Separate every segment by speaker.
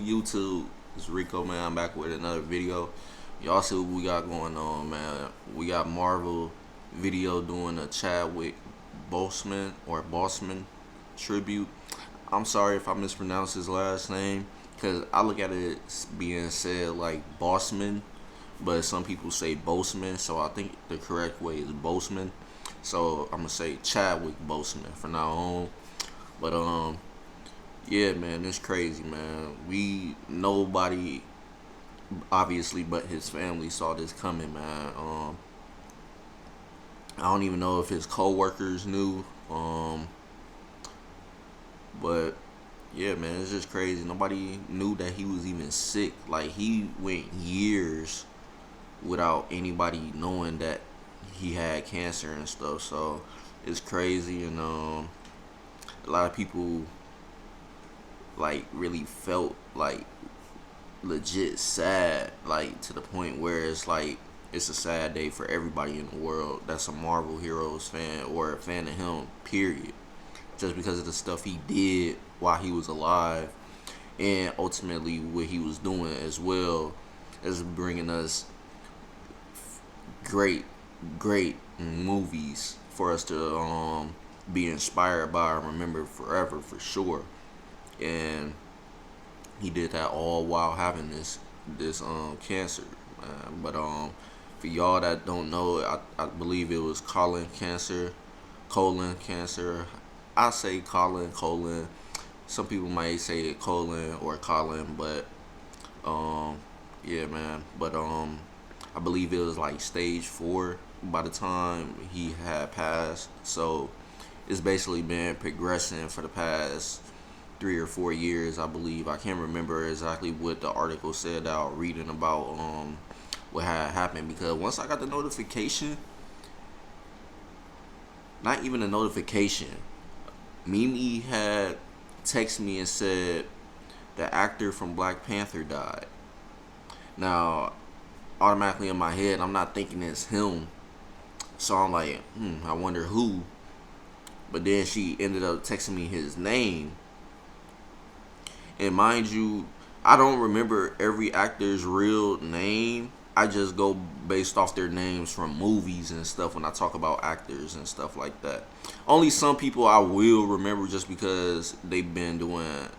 Speaker 1: YouTube. It's Rico, man. I'm back with another video. Y'all see what we got going on, man. We got Marvel video doing a Chadwick Boseman tribute. I'm sorry if I mispronounce his last name, because I look at it being said like Boseman, but some people say Boseman, so I think the correct way is Boseman. So I'm gonna say Chadwick Boseman from now on. But yeah, man, it's crazy, man. Nobody, obviously, but his family saw this coming, man. I don't even know if his co-workers knew. But yeah, man, it's just crazy. Nobody knew that he was even sick. Like, he went years without anybody knowing that he had cancer and stuff. So it's crazy, and a lot of people like really felt like legit sad, like to the point where it's like it's a sad day for everybody in the world that's a Marvel Heroes fan or a fan of him, period, just because of the stuff he did while he was alive, and ultimately what he was doing as well as bringing us great movies for us to be inspired by and remember forever, for sure. And he did that all while having this cancer, man. But for y'all that don't know, I believe it was colon cancer. I say colon. Some people might say it colon or colon, but yeah, man. But I believe it was like stage 4 by the time he had passed. So it's basically been progressing for the past 3 or 4 years, I believe. I can't remember exactly what the article said that I was reading about what had happened, because once I got the notification, not even a notification, Mimi had texted me and said the actor from Black Panther died. Now, automatically in my head, I'm not thinking it's him, so I'm like, I wonder who. But then she ended up texting me his name. And mind you, I don't remember every actor's real name. I just go based off their names from movies and stuff when I talk about actors and stuff like that. Only some people I will remember just because they've been doing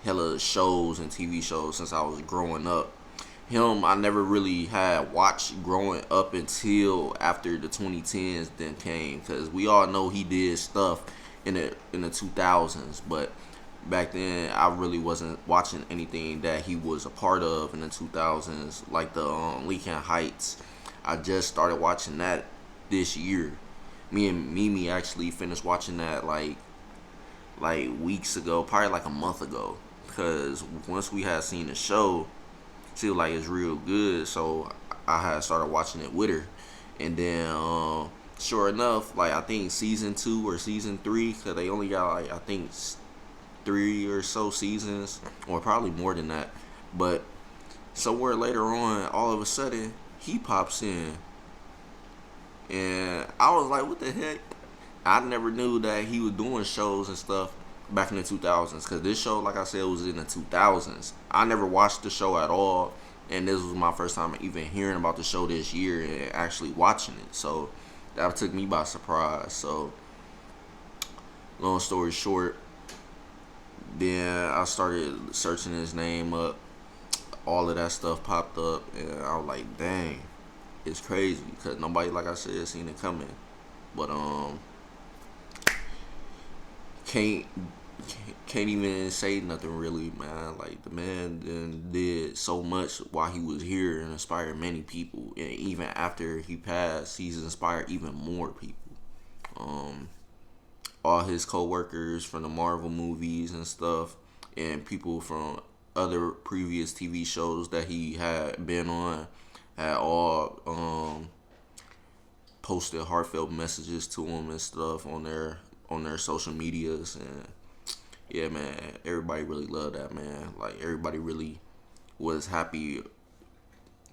Speaker 1: hella shows and TV shows since I was growing up. Him, I never really had watched growing up until after the 2010s then came, because we all know he did stuff in the 2000s, but back then I really wasn't watching anything that he was a part of in the 2000s, like the Leaking Heights. I just started watching that this year. Me and Mimi actually finished watching that like weeks ago, probably like a month ago, because once we had seen the show, she was like, it's real good, so I had started watching it with her. And then sure enough, like I think season 2 or season 3, because they only got like I think 3 or so seasons, or probably more than that. But somewhere later on, all of a sudden, he pops in. And I was like, what the heck? I never knew that he was doing shows and stuff back in the 2000s. Because this show, like I said, was in the 2000s. I never watched the show at all. And this was my first time even hearing about the show this year and actually watching it. So that took me by surprise. So long story short, then I started searching his name up. All of that stuff popped up, and I was like, dang, it's crazy, because nobody, like I said, seen it coming. But can't even say nothing really, man. Like, the man did so much while he was here and inspired many people, and even after he passed, he's inspired even more people. All his co-workers from the Marvel movies and stuff, and people from other previous TV shows that he had been on, had all posted heartfelt messages to him and stuff on their social medias. And yeah, man, everybody really loved that man. Like, everybody really was happy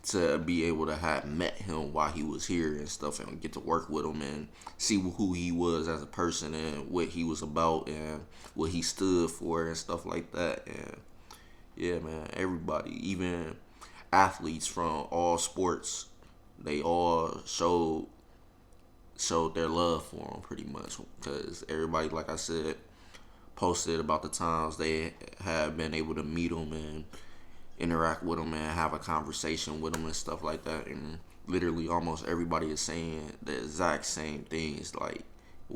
Speaker 1: to be able to have met him while he was here and stuff, and get to work with him and see who he was as a person and what he was about and what he stood for and stuff like that. And yeah, man, everybody, even athletes from all sports, they all showed their love for him pretty much, because everybody, like I said, posted about the times they have been able to meet him and interact with him and have a conversation with him and stuff like that. And literally almost everybody is saying the exact same things, like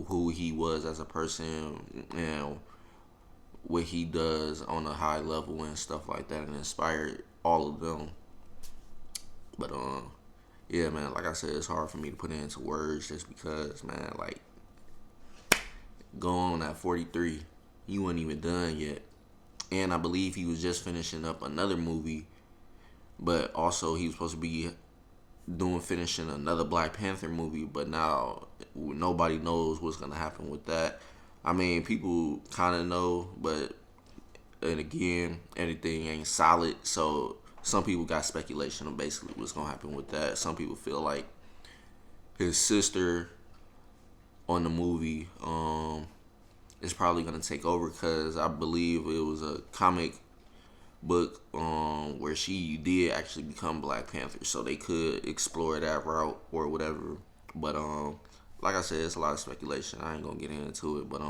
Speaker 1: who he was as a person and what he does on a high level and stuff like that, and inspired all of them. But yeah, man, like I said, it's hard for me to put it into words just because, man, like, going at 43, he wasn't even done yet. And I believe he was just finishing up another movie, but also he was supposed to be finishing another Black Panther movie, but now nobody knows what's going to happen with that. I mean, people kind of know, but, and again, anything ain't solid, so some people got speculation of basically what's going to happen with that. Some people feel like his sister on the movie is probably going to take over, because I believe it was a comic book where she did actually become Black Panther, so they could explore that route or whatever. But like I said, it's a lot of speculation. I ain't going to get into it, but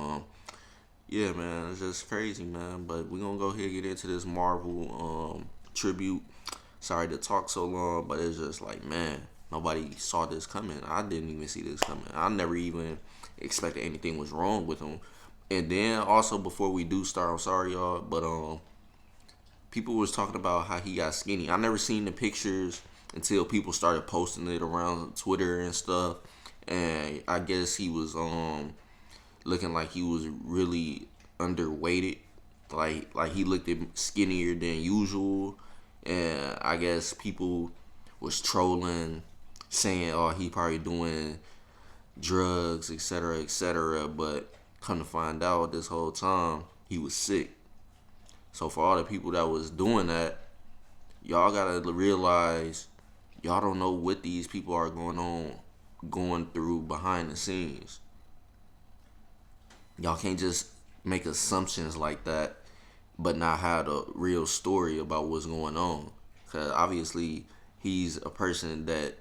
Speaker 1: yeah, man, it's just crazy, man. But we're going to go ahead and get into this Marvel tribute. Sorry to talk so long, but it's just like, man, nobody saw this coming. I didn't even see this coming. I never even expected anything was wrong with him. And then also, before we do start, I'm sorry, y'all, but people was talking about how he got skinny. I never seen the pictures until people started posting it around Twitter and stuff. And I guess he was looking like he was really underweighted. Like he looked skinnier than usual. And I guess people was trolling, saying, oh, he probably doing drugs, etc., etc. But come to find out, this whole time he was sick. So for all the people that was doing that, y'all gotta realize y'all don't know what these people are going through behind the scenes. Y'all can't just make assumptions like that, but not have a real story about what's going on. Because obviously he's a person that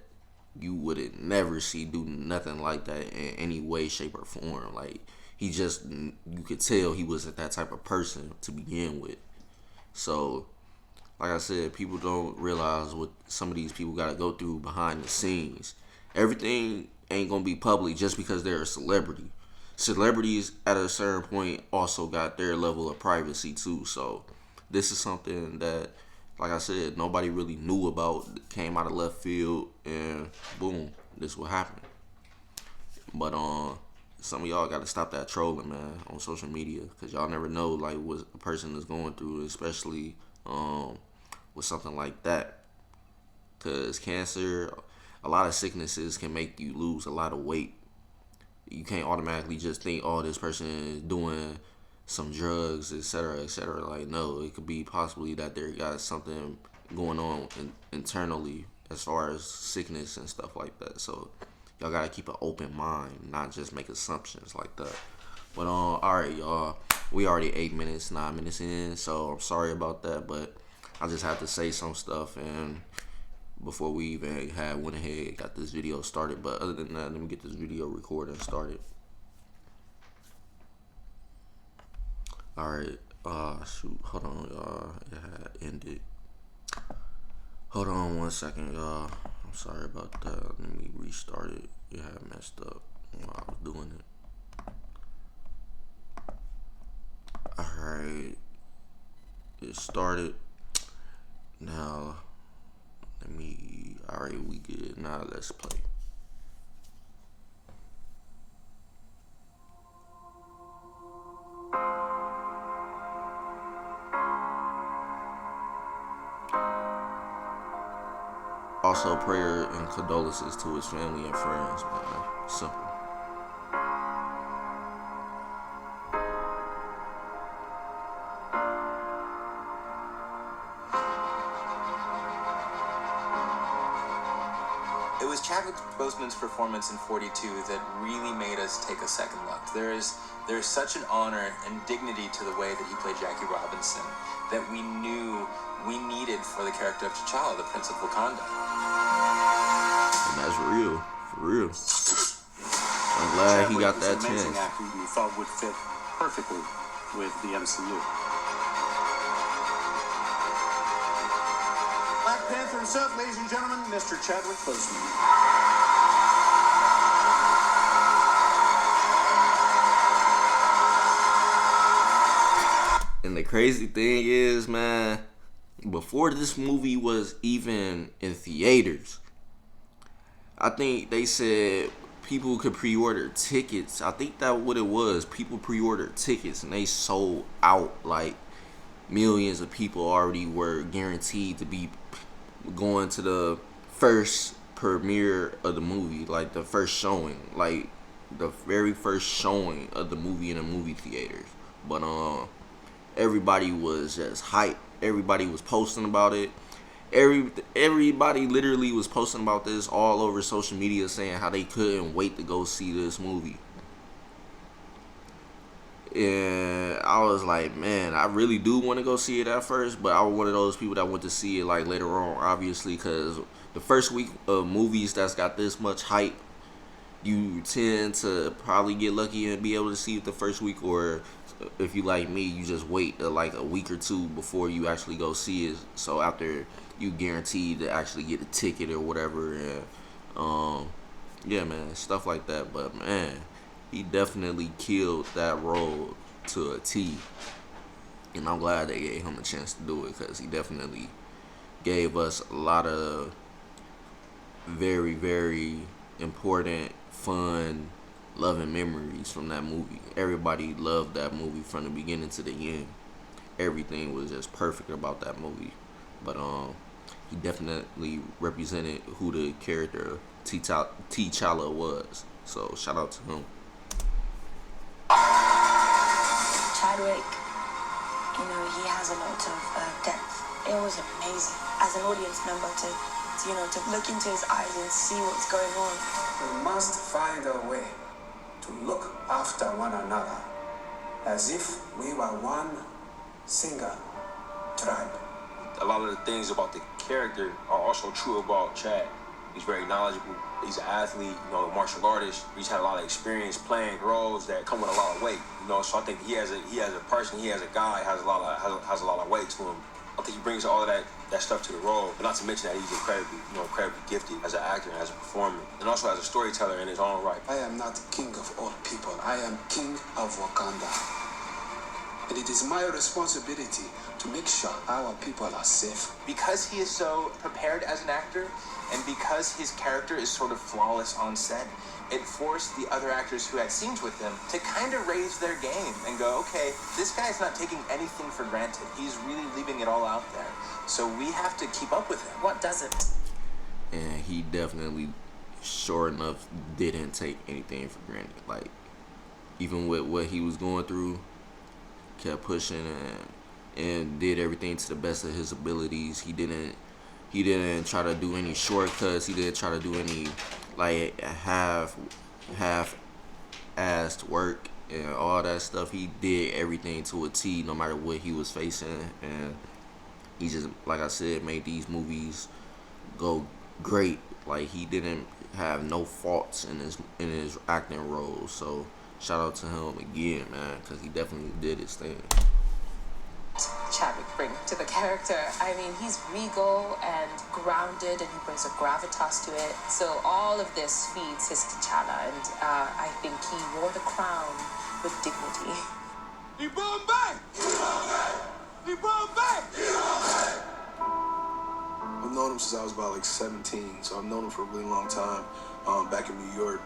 Speaker 1: you would never see do nothing like that in any way, shape, or form. Like, he just, you could tell he wasn't that type of person to begin with. So, like I said, people don't realize what some of these people got to go through behind the scenes. Everything ain't going to be public just because they're a celebrity. Celebrities at a certain point also got their level of privacy too. So, this is something that, like I said, nobody really knew about. Came out of left field, and boom, this will happen. But some of y'all got to stop that trolling, man, on social media, because y'all never know like what a person is going through, especially with something like that. Because cancer, a lot of sicknesses can make you lose a lot of weight. You can't automatically just think, oh, this person is doing some drugs, etc., etc. Like, no, it could be possibly that they got something going on internally as far as sickness and stuff like that. So y'all gotta keep an open mind, not just make assumptions like that. But all right, y'all, we already 9 minutes in, so I'm sorry about that, but I just had to say some stuff and before we even went ahead and got this video started. But other than that, let me get this video recording started. Alright, shoot, hold on, y'all, it had ended. Hold on 1 second, y'all. I'm sorry about that. Let me restart it. It had messed up while I was doing it. Alright, it started. Now, alright, we good. Now let's play. Also, prayer and condolences to his family and friends, man. Simple.
Speaker 2: was Chadwick Boseman's performance in 42 that really made us take a second look. There's such an honor and dignity to the way that he played Jackie Robinson that we knew we needed for the character of T'Challa, the Prince of Wakanda.
Speaker 1: And that's real, for real. I'm glad he got that chance.
Speaker 3: Amazing actor you thought would fit perfectly with the MCU. Black Panther himself, ladies and gentlemen, Mr. Chadwick Boseman.
Speaker 1: And the crazy thing is, man, before this movie was even in theaters, I think they said people could pre-order tickets. I think that's what it was. People pre-ordered tickets and they sold out. Like, millions of people already were guaranteed to be going to the first premiere of the movie, like the first showing, like the very first showing of the movie in the movie theaters. But everybody was just hyped. Everybody was posting about it. Everybody literally was posting about this all over social media, saying how they couldn't wait to go see this movie. And I was like, man, I really do want to go see it at first, but I was one of those people that went to see it like later on, obviously, because the first week of movies that's got this much hype, you tend to probably get lucky and be able to see it the first week, or if you like me, you just wait like a week or two before you actually go see it. So after you guaranteed to actually get a ticket or whatever, and yeah, man, stuff like that. But man, he definitely killed that role to a T, and I'm glad they gave him a chance to do it, because he definitely gave us a lot of very, very important, fun, loving memories from that movie. Everybody loved that movie from the beginning to the end. Everything was just perfect about that movie. But he definitely represented who the character T'Challa was. So shout out to him.
Speaker 4: Chadwick, he has a lot of depth. It was amazing as an audience member to look into his eyes and see what's going on.
Speaker 3: We must find a way to look after one another as if we were one single tribe.
Speaker 2: A lot of the things about the character are also true about Chad. He's very knowledgeable. He's an athlete, a martial artist. He's had a lot of experience playing roles that come with a lot of weight. So I think he as a person, he as a guy has a lot of weight to him. I think he brings all of that stuff to the role, but not to mention that he's incredibly gifted as an actor and as a performer, and also as a storyteller in his own right.
Speaker 3: I am not king of all people. I am king of Wakanda. And it is my responsibility to make sure our people are safe.
Speaker 2: Because he is so prepared as an actor, and because his character is sort of flawless on set, it forced the other actors who had scenes with him to kind of raise their game and go, okay, this guy's not taking anything for granted. He's really leaving it all out there. So we have to keep up with him.
Speaker 4: What doesn't?
Speaker 1: And he definitely, sure enough, didn't take anything for granted. Like, even with what he was going through, kept pushing and did everything to the best of his abilities. He didn't try to do any shortcuts. He didn't try to do any like half-assed work and all that stuff. He did everything to a T, no matter what he was facing, and he just, like I said, made these movies go great. Like, he didn't have no faults in his acting roles. So shout out to him again, man, because he definitely did his thing.
Speaker 4: Chadwick bring to the character. I mean, he's regal and grounded, and he brings a gravitas to it. So all of this feeds his T'Challa, and I think he wore the crown with dignity.
Speaker 3: He brought back! He brought back!
Speaker 5: I've known him since I was about like 17, so I've known him for a really long time. Back in New York,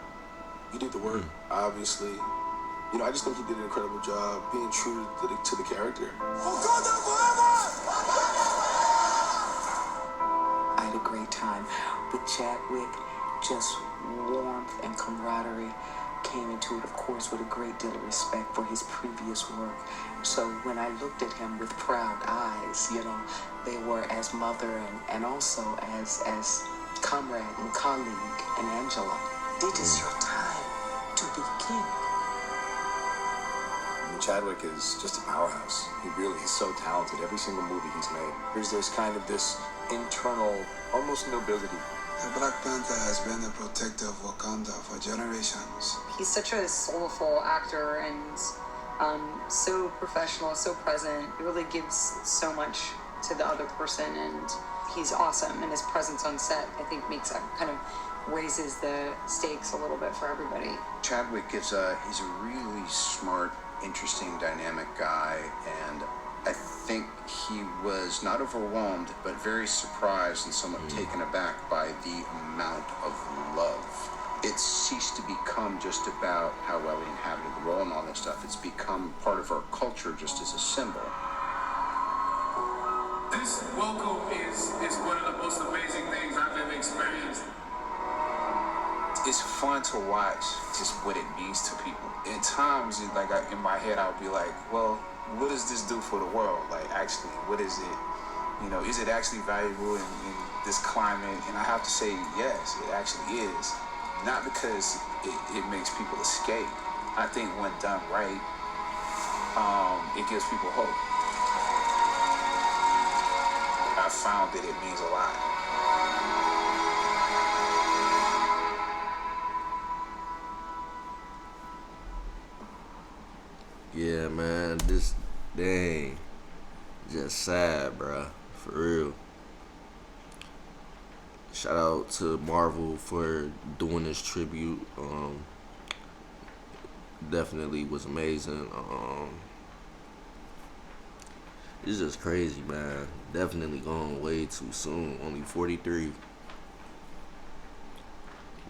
Speaker 5: he did the work, obviously. I just think he did an incredible job being true to the character.
Speaker 6: I had a great time with Chadwick. Just warmth and camaraderie came into it, of course, with a great deal of respect for his previous work. So when I looked at him with proud eyes, they were as mother and also as comrade and colleague and Angela. It is your time to be king.
Speaker 5: Chadwick is just a powerhouse. He's so talented. Every single movie he's made, there's this internal, almost nobility.
Speaker 3: The Black Panther has been the protector of Wakanda for generations.
Speaker 7: He's such a soulful actor and so professional, so present. He really gives so much to the other person, and he's awesome. And his presence on set, I think, makes that kind of raises the stakes a little bit for everybody.
Speaker 8: Chadwick he's a really smart, interesting, dynamic guy, and I think he was not overwhelmed, but very surprised and somewhat taken aback by the amount of love. It ceased to become just about how well he inhabited the role and all that stuff. It's become part of our culture just as a symbol.
Speaker 9: This welcome is one of the most amazing things I've ever experienced.
Speaker 10: It's fun to watch just what it means to people. In times, in my head, I'll be like, well, what does this do for the world? Like, actually, what is it? Is it actually valuable in this climate? And I have to say, yes, it actually is. Not because it makes people escape. I think when done right, it gives people hope. I found that it means a lot.
Speaker 1: Yeah, man, dang, just sad, bruh, for real. Shout out to Marvel for doing this tribute. Definitely was amazing. It's just crazy, man. Definitely gone way too soon. Only 43. He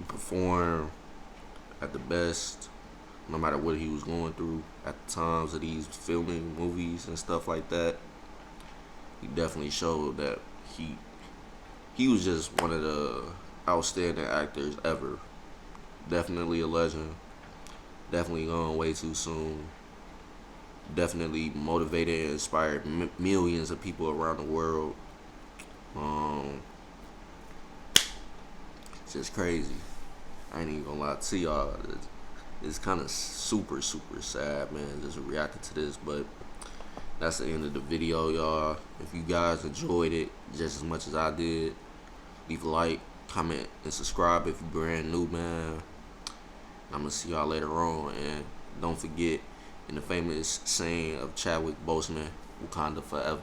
Speaker 1: performed at the best, no matter what he was going through at the times of these filming movies and stuff like that. He definitely showed that he was just one of the outstanding actors ever. Definitely a legend. Definitely gone way too soon. Definitely motivated and inspired millions of people around the world. It's just crazy. I ain't even gonna lie to y'all. It's kind of super sad, man, just reacting to this. But that's the end of the video, y'all. If you guys enjoyed it just as much as I did, leave a like, comment, and subscribe if you're brand new, man. I'm gonna see y'all later on. And don't forget, in the famous saying of Chadwick Boseman, Wakanda forever.